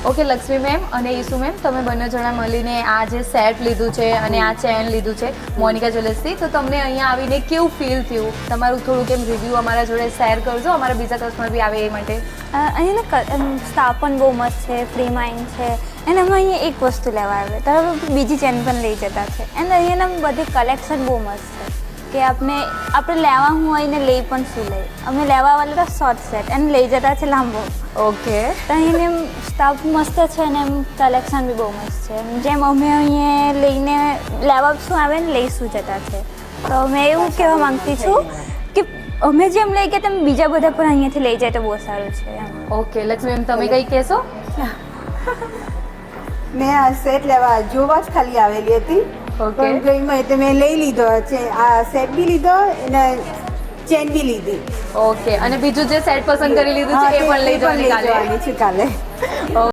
Okay Lakshmi ma'am અને ઈસુ ma'am, તમે બંને જણા મળીને આ જે સેટ લીધું છે અને આ ચેન લીધું છે મોનિકા જ્વેલર્સથી, તો તમને અહીંયા આવીને કેવું ફીલ થયું? તમારું થોડું કેમ રિવ્યૂ અમારા જોડે શેર કરજો, અમારા બીજા કસ્ટમર બી આવે એ માટે. અહીંયાના સ્ટાફ પણ બહુ મસ્ત છે, ફ્રી માઇન્ડ છે, અને અમે અહીંયા એક વસ્તુ લેવા આવે તો બીજી ચેન પણ લઈ જતા છે. એન્ડ અહીંયાના બધી કલેક્શન બહુ મસ્ત છે કે આપણે લેવા હોય ને લઈ પણ શું લઈએ. અમે લેવા વાળા શોર્ટ સેટ અને લઈ જતા છે લાંબો. ઓકે, તો અહીંને સ્ટાફ મસ્ત છે અને એમ કલેક્શન બી બહુ મસ્ત છે. જેમ અમે અહીંયા લઈને લેવા શું આવે ને લઈ શું જતા છે, તો મેં એવું કહેવા માંગતી છું કે અમે જેમ લઈ ગયા તેમ બીજા બધા પણ અહીંયાથી લઈ જાય તો બહુ સારું છે એમ. ઓકે લક્ષ્મી મેમ, તમે કંઈ કહેશો? મેં આ સેટ લેવા જોવા જ ખાલી આવેલી હતી, પણ ગઈ તો મેં લઈ લીધો છે. આ સેટ બી લીધો અને ચેન બી લીધી. ઓકે, અને બીજું જે સેટ પસંદ કરી લીધું છે એ પણ લઈ જવાની કાલે. કાલે